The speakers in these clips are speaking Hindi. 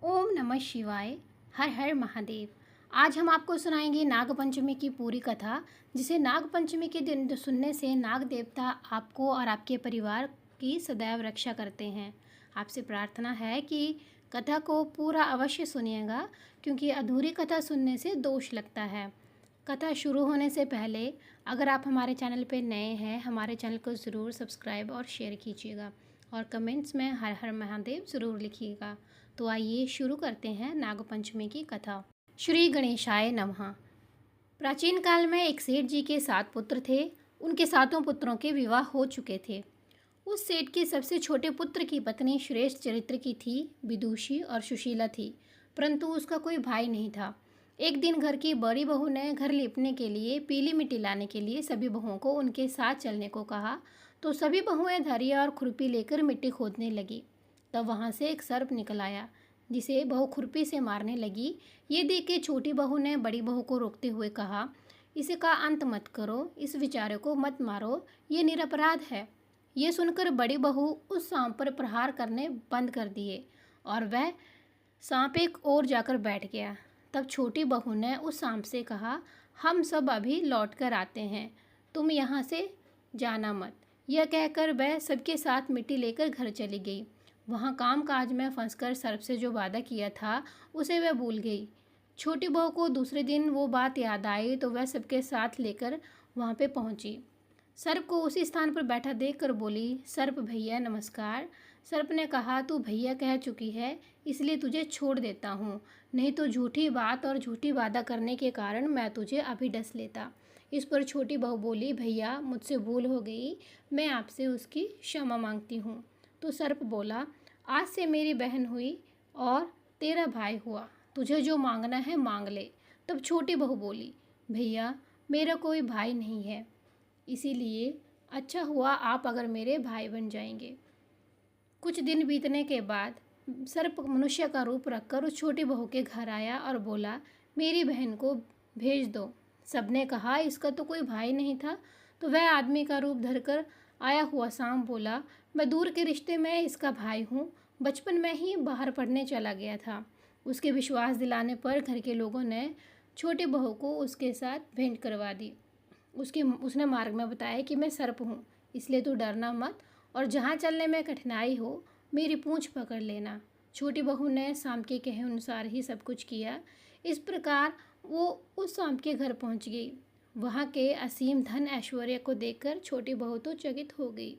ओम नमः शिवाय। हर हर महादेव। आज हम आपको सुनाएंगे नागपंचमी की पूरी कथा, जिसे नागपंचमी के दिन सुनने से नाग देवता आपको और आपके परिवार की सदैव रक्षा करते हैं। आपसे प्रार्थना है कि कथा को पूरा अवश्य सुनिएगा, क्योंकि अधूरी कथा सुनने से दोष लगता है। कथा शुरू होने से पहले अगर आप हमारे चैनल पर नए हैं, हमारे चैनल को ज़रूर सब्सक्राइब और शेयर कीजिएगा और कमेंट्स में हर हर महादेव ज़रूर लिखिएगा। तो आइए शुरू करते हैं नागपंचमी की कथा। श्री गणेशाय नमः। प्राचीन काल में एक सेठ जी के 7 पुत्र थे। उनके 7 पुत्रों के विवाह हो चुके थे। उस सेठ के सबसे छोटे पुत्र की पत्नी श्रेष्ठ चरित्र की थी, विदुषी और सुशीला थी, परंतु उसका कोई भाई नहीं था। एक दिन घर की बड़ी बहू ने घर लीपने के लिए पीली मिट्टी लाने के लिए सभी बहुओं को उनके साथ चलने को कहा, तो सभी बहुएं धरिया और खुरपी लेकर मिट्टी खोदने लगी। तब वहाँ से एक सर्प निकल आया, जिसे बहू खुरपी से मारने लगी। ये देख के छोटी बहू ने बड़ी बहू को रोकते हुए कहा, इसे का अंत मत करो, इस बेचारे को मत मारो, ये निरपराध है। ये सुनकर बड़ी बहू उस सांप पर प्रहार करने बंद कर दिए और वह सांप एक ओर जाकर बैठ गया। तब छोटी बहू ने उस सांप से कहा, हम सब अभी लौट कर आते हैं, तुम यहाँ से जाना मत। यह कहकर वह सबके साथ मिट्टी लेकर घर चली गई। वहाँ काम काज में फंसकर सर्प से जो वादा किया था उसे वह भूल गई। छोटी बहू को दूसरे दिन वो बात याद आई, तो वह सबके साथ लेकर वहाँ पे पहुँची। सर्प को उसी स्थान पर बैठा देखकर बोली, सर्प भैया नमस्कार। सर्प ने कहा, तू भैया कह चुकी है, इसलिए तुझे छोड़ देता हूँ, नहीं तो झूठी बात और झूठी वादा करने के कारण मैं तुझे अभी डस लेता। इस पर छोटी बहू बोली, भैया मुझसे भूल हो गई, मैं आपसे उसकी क्षमा मांगती हूँ। तो सर्प बोला, आज से मेरी बहन हुई और तेरा भाई हुआ, तुझे जो मांगना है मांग ले। तब छोटी बहू बोली, भैया मेरा कोई भाई नहीं है, इसीलिए अच्छा हुआ आप अगर मेरे भाई बन जाएंगे। कुछ दिन बीतने के बाद सर्प मनुष्य का रूप रखकर उस छोटी बहू के घर आया और बोला, मेरी बहन को भेज दो। सबने कहा, इसका तो कोई भाई नहीं था। तो वह आदमी का रूप धरकर आया हुआ सांप बोला, मैं दूर के रिश्ते में इसका भाई हूँ, बचपन में ही बाहर पढ़ने चला गया था। उसके विश्वास दिलाने पर घर के लोगों ने छोटी बहू को उसके साथ भेंट करवा दी। उसने मार्ग में बताया कि मैं सर्प हूँ, इसलिए तू डरना मत और जहाँ चलने में कठिनाई हो मेरी पूँछ पकड़ लेना। छोटी बहू ने सांप के कहे अनुसार ही सब कुछ किया। इस प्रकार वो उस सांप के घर पहुँच गई। वहाँ के असीम धन ऐश्वर्य को देखकर छोटी बहू तो चकित हो गई।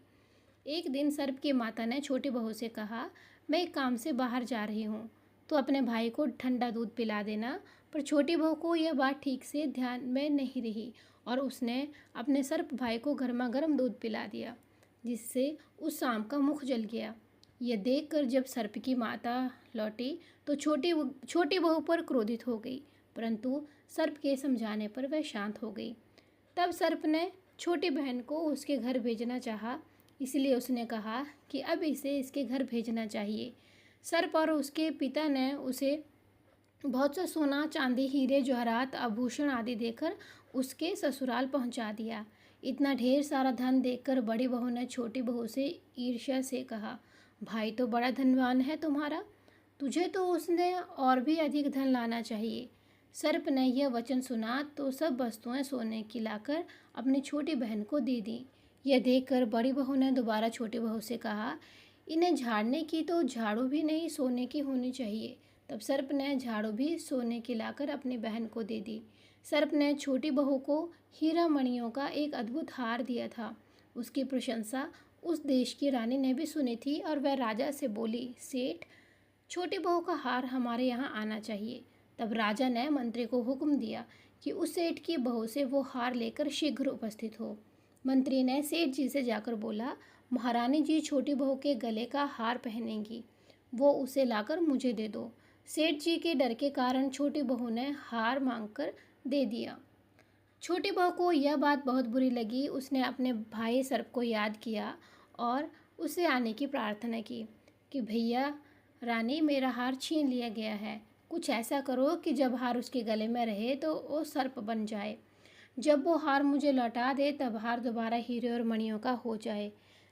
एक दिन सर्प की माता ने छोटी बहू से कहा, मैं एक काम से बाहर जा रही हूँ, तो अपने भाई को ठंडा दूध पिला देना। पर छोटी बहू को यह बात ठीक से ध्यान में नहीं रही और उसने अपने सर्प भाई को गर्मा गर्म दूध पिला दिया, जिससे उस सांप का मुख जल गया। यह देखकर जब सर्प की माता लौटी तो छोटी बहू पर क्रोधित हो गई, परंतु सर्प के समझाने पर वह शांत हो गई। तब सर्प ने छोटी बहन को उसके घर भेजना चाहा, इसलिए उसने कहा कि अब इसे इसके घर भेजना चाहिए। सर्प और उसके पिता ने उसे बहुत सा सोना, चांदी, हीरे, जवाहरात, आभूषण आदि देकर उसके ससुराल पहुंचा दिया। इतना ढेर सारा धन देखकर बड़ी बहू ने छोटी बहू से ईर्ष्या से कहा, भाई तो बड़ा धनवान है तुम्हारा, तुझे तो उसने और भी अधिक धन लाना चाहिए। सर्प ने यह वचन सुना तो सब वस्तुएं सोने की लाकर अपनी छोटी बहन को दे दी। यह देखकर बड़ी बहू ने दोबारा छोटी बहू से कहा, इन्हें झाड़ने की तो झाड़ू भी नहीं सोने की होनी चाहिए। तब सर्प ने झाड़ू भी सोने की लाकर अपनी बहन को दे दी। सर्प ने छोटी बहू को हीरा मणियों का एक अद्भुत हार दिया था। उसकी प्रशंसा उस देश की रानी ने भी सुनी थी और वह राजा से बोली, सेठ छोटी बहू का हार हमारे यहाँ आना चाहिए। तब राजा ने मंत्री को हुक्म दिया कि उस सेठ की बहू से वो हार लेकर शीघ्र उपस्थित हो। मंत्री ने सेठ जी से जाकर बोला, महारानी जी छोटी बहू के गले का हार पहनेंगी, वो उसे लाकर मुझे दे दो। सेठ जी के डर के कारण छोटी बहू ने हार मांगकर दे दिया। छोटी बहू को यह बात बहुत बुरी लगी। उसने अपने भाई सर्प को याद किया और उससे आने की प्रार्थना की कि भैया रानी, मेरा हार छीन लिया गया है, कुछ ऐसा करो कि जब हार उसके गले में रहे तो वो सर्प बन जाए। जब वो हार मुझे लौटा दे तब हार दोबारा हीरे और मणियों का हो जाए।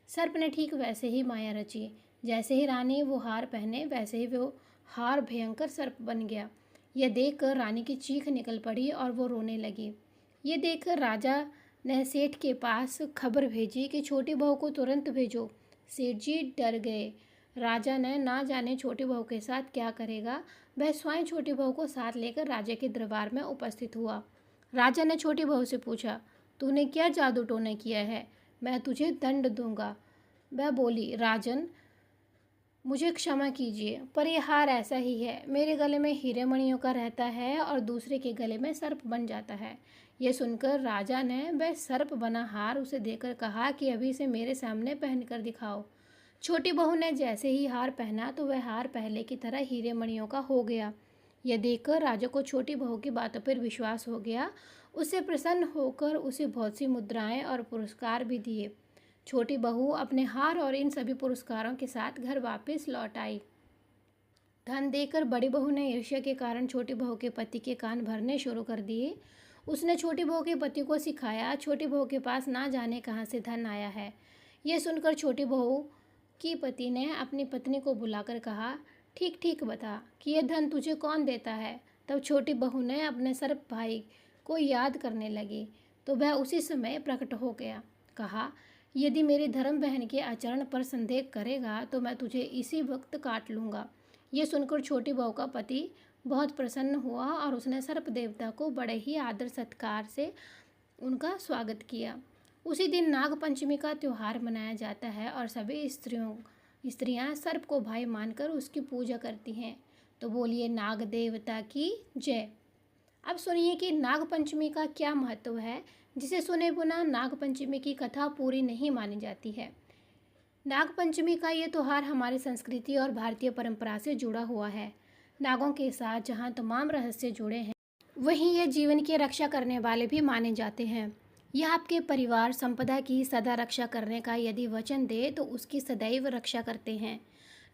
सर्प ने ठीक वैसे ही माया रची। जैसे ही रानी वो हार पहने वैसे ही वो हार भयंकर सर्प बन गया। यह देखकर रानी की चीख निकल पड़ी और वो रोने लगी। ये देखकर राजा ने सेठ के पास खबर भेजी कि छोटी बहू को तुरंत भेजो। सेठ जी डर गए। राजा ने ना जाने छोटी बहू के साथ क्या करेगा। वह स्वयं छोटी बहू को साथ लेकर राजा के दरबार में उपस्थित हुआ। राजा ने छोटी बहू से पूछा, तूने क्या जादू टोना किया है? मैं तुझे दंड दूंगा। वह बोली, राजन, मुझे क्षमा कीजिए, पर यह हार ऐसा ही है। मेरे गले में हीरे मणियों का रहता है और दूसरे के गले में सर्प बन जाता है। यह सुनकर राजा ने वह सर्प बना हार उसे देकर कहा कि अभी से मेरे सामने पहनकर दिखाओ। छोटी बहू ने जैसे ही हार पहना तो वह हार पहले की तरह हीरे मणियों का हो गया। यह देखकर राजा को छोटी बहू की बातों पर विश्वास हो गया। उससे प्रसन्न होकर उसे बहुत सी मुद्राएं और पुरस्कार भी दिए। छोटी बहू अपने हार और इन सभी पुरस्कारों के साथ घर वापस लौट आई। धन देकर बड़ी बहू ने ईर्ष्या के कारण छोटी बहू के पति के कान भरने शुरू कर दिए। उसने छोटी बहू के पति को सिखाया, छोटी बहू के पास ना जाने कहाँ से धन आया है। यह सुनकर छोटी बहू की पति ने अपनी पत्नी को बुलाकर कहा, ठीक ठीक बता कि यह धन तुझे कौन देता है। तब छोटी बहू ने अपने सर्प भाई को याद करने लगी तो वह उसी समय प्रकट हो गया। कहा, यदि मेरी धर्म बहन के आचरण पर संदेह करेगा तो मैं तुझे इसी वक्त काट लूँगा। ये सुनकर छोटी बहू का पति बहुत प्रसन्न हुआ और उसने सर्प देवता को बड़े ही आदर सत्कार से उनका स्वागत किया। उसी दिन नाग पंचमी का त्यौहार मनाया जाता है और सभी स्त्रियां सर्प को भाई मानकर उसकी पूजा करती हैं। तो बोलिए नाग देवता की जय। अब सुनिए कि नाग पंचमी का क्या महत्व है, जिसे सुने बिना नाग पंचमी की कथा पूरी नहीं मानी जाती है। नाग पंचमी का ये त्यौहार हमारी संस्कृति और भारतीय परंपरा से जुड़ा हुआ है। नागों के साथ जहाँ तमाम रहस्य जुड़े हैं, वहीं ये जीवन की रक्षा करने वाले भी माने जाते हैं। यह आपके परिवार संपदा की सदा रक्षा करने का यदि वचन दे तो उसकी सदैव रक्षा करते हैं।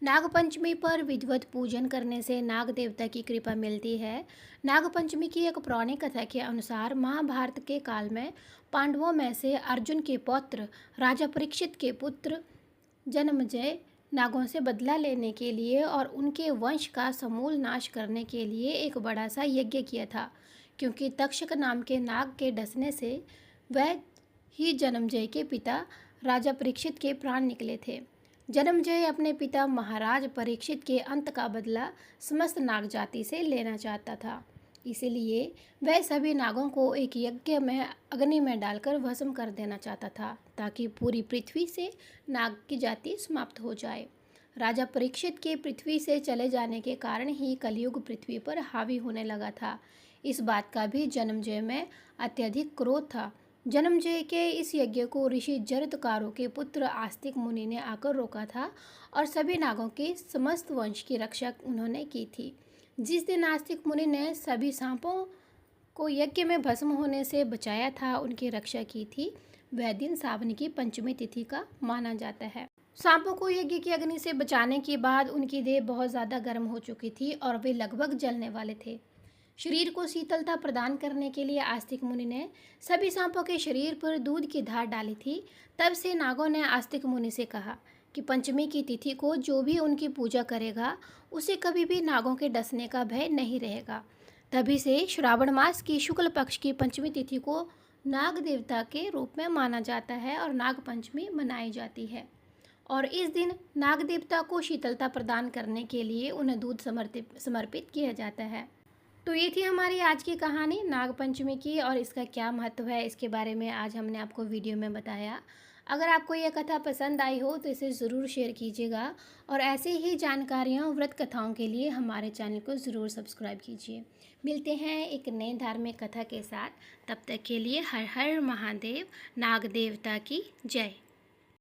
नागपंचमी पर विधिवत पूजन करने से नाग देवता की कृपा मिलती है। नागपंचमी की एक पौराणिक कथा के अनुसार महाभारत के काल में पांडवों में से अर्जुन के पौत्र राजा परीक्षित के पुत्र जन्मेजय नागों से बदला लेने के लिए और उनके वंश का समूल नाश करने के लिए एक बड़ा सा यज्ञ किया था, क्योंकि तक्षक नाम के नाग के डसने से वह ही जन्मेजय के पिता राजा परीक्षित के प्राण निकले थे। जन्मेजय अपने पिता महाराज परीक्षित के अंत का बदला समस्त नाग जाति से लेना चाहता था। इसीलिए वह सभी नागों को एक यज्ञ में अग्नि में डालकर भस्म कर देना चाहता था, ताकि पूरी पृथ्वी से नाग की जाति समाप्त हो जाए। राजा परीक्षित के पृथ्वी से चले जाने के कारण ही कलयुग पृथ्वी पर हावी होने लगा था। इस बात का भी जन्मेजय में अत्यधिक क्रोध था। जन्मेजय के इस यज्ञ को ऋषि जरत्कारों के पुत्र आस्तिक मुनि ने आकर रोका था और सभी नागों के समस्त वंश की रक्षा उन्होंने की थी। जिस दिन आस्तिक मुनि ने सभी सांपों को यज्ञ में भस्म होने से बचाया था, उनकी रक्षा की थी, वह दिन सावन की पंचमी तिथि का माना जाता है। सांपों को यज्ञ की अग्नि से बचाने के बाद उनकी देह बहुत ज़्यादा गर्म हो चुकी थी और वे लगभग जलने वाले थे। शरीर को शीतलता प्रदान करने के लिए आस्तिक मुनि ने सभी सांपों के शरीर पर दूध की धार डाली थी। तब से नागों ने आस्तिक मुनि से कहा कि पंचमी की तिथि को जो भी उनकी पूजा करेगा उसे कभी भी नागों के डसने का भय नहीं रहेगा। तभी से श्रावण मास की शुक्ल पक्ष की पंचमी तिथि को नाग देवता के रूप में माना जाता है और नाग पंचमी मनाई जाती है। और इस दिन नाग देवता को शीतलता प्रदान करने के लिए उन्हें दूध समर्पित किया जाता है। तो ये थी हमारी आज की कहानी नागपंचमी की, और इसका क्या महत्व है इसके बारे में आज हमने आपको वीडियो में बताया। अगर आपको यह कथा पसंद आई हो तो इसे ज़रूर शेयर कीजिएगा और ऐसे ही जानकारियाँ व्रत कथाओं के लिए हमारे चैनल को ज़रूर सब्सक्राइब कीजिए। मिलते हैं एक नए धार्मिक कथा के साथ, तब तक के लिए हर हर महादेव। नाग देवता की जय।